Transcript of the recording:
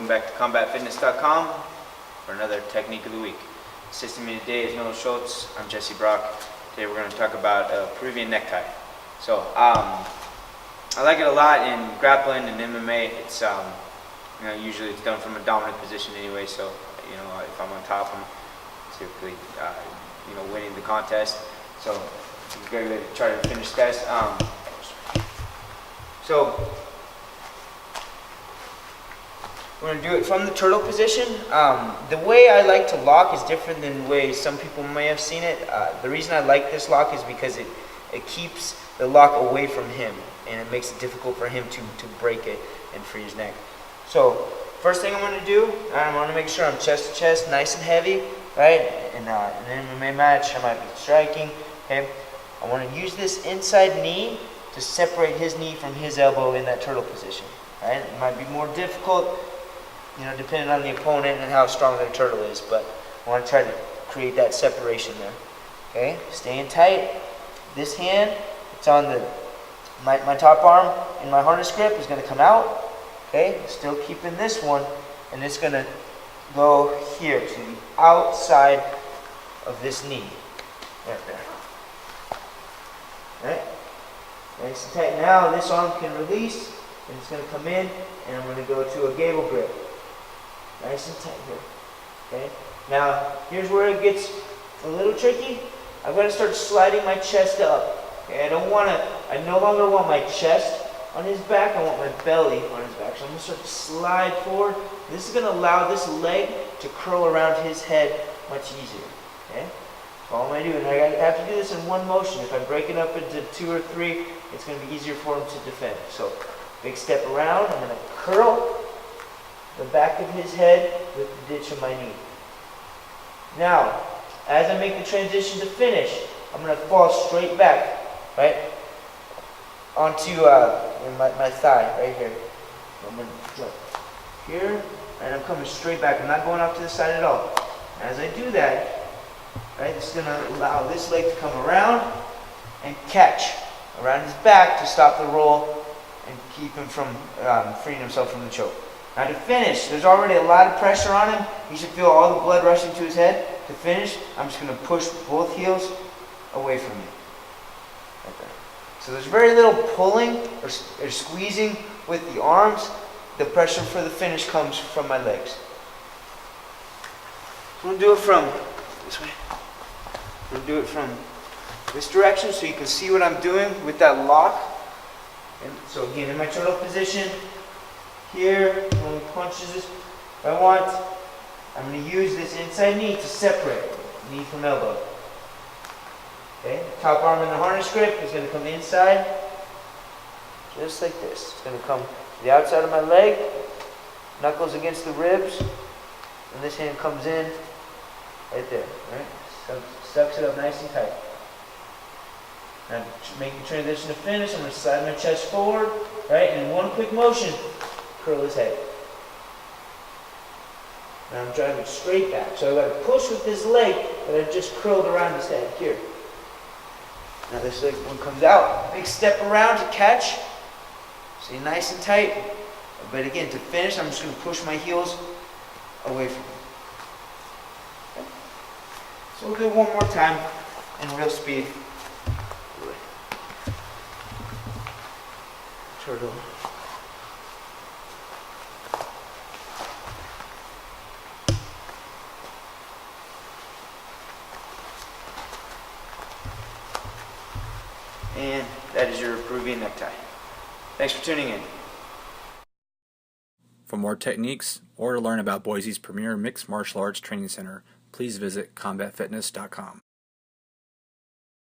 welcome back to combatfitness.com for another technique of the week. Assisting me today is Milo Schultz. I'm Jesse Brock. Today we're going to talk about Peruvian necktie. So I like it a lot in grappling and MMA. It's usually it's done from a dominant position anyway. So if I'm on top, I'm typically winning the contest. So we're going to try to finish this. So we're going to do it from the turtle position. The way I like to lock is different than the way some people may have seen it. The reason I like this lock is because it keeps the lock away from him, and it makes it difficult for him to break it and free his neck. So first thing I'm going to do, I want to make sure I'm chest to chest, nice and heavy, right? In an MMA match, I might be striking. Okay, I want to use this inside knee to separate his knee from his elbow in that turtle position. Right? It might be more difficult, depending on the opponent and how strong their turtle is, but I want to try to create that separation there. Okay, staying tight. This hand, it's on my top arm in my harness grip is going to come out. Okay, still keeping this one, and it's going to go here to the outside of this knee. Right there. Right? Nice and tight. Now this arm can release, and it's going to come in, and I'm going to go to a gable grip. Nice and tight here. Okay. Now here's where it gets a little tricky. I'm going to start sliding my chest up. Okay. I no longer want my chest on his back. I want my belly on his back. So I'm going to start to slide forward. This is going to allow this leg to curl around his head much easier. Okay. All I'm going to do, and I have to do this in one motion. If I break it up into 2 or 3, it's going to be easier for him to defend. So big step around. I'm going to curl the back of his head with the ditch of my knee. Now, as I make the transition to finish, I'm going to fall straight back, right, onto my thigh right here. I'm going to jump here, and I'm coming straight back. I'm not going off to the side at all. As I do that, right, it's going to allow this leg to come around and catch around his back to stop the roll and keep him from freeing himself from the choke. Now to finish, there's already a lot of pressure on him. He should feel all the blood rushing to his head. To finish, I'm just going to push both heels away from me. Right there. So there's very little pulling or squeezing with the arms. The pressure for the finish comes from my legs. I'm going to do it from this way. I'm going to do it from this direction so you can see what I'm doing with that lock. And so again, in my turtle position, here, when he punches this, if I want, I'm going to use this inside knee to separate knee from elbow. Okay, top arm in the harness grip is going to come inside, just like this. It's going to come to the outside of my leg, knuckles against the ribs, and this hand comes in right there. Right, sucks it up nice and tight. Now, to make the transition to finish, I'm going to slide my chest forward, right, and in one quick motion, curl his head. Now I'm driving straight back. So I've got to push with this leg that I've just curled around his head here. Now this leg one comes out. Big step around to catch. Stay nice and tight. But again, to finish, I'm just going to push my heels away from him. Okay. So we'll do it one more time in real speed. Turtle. And that is your Peruvian necktie. Thanks for tuning in. For more techniques or to learn about Boise's premier mixed martial arts training center, please visit combatfitness.com.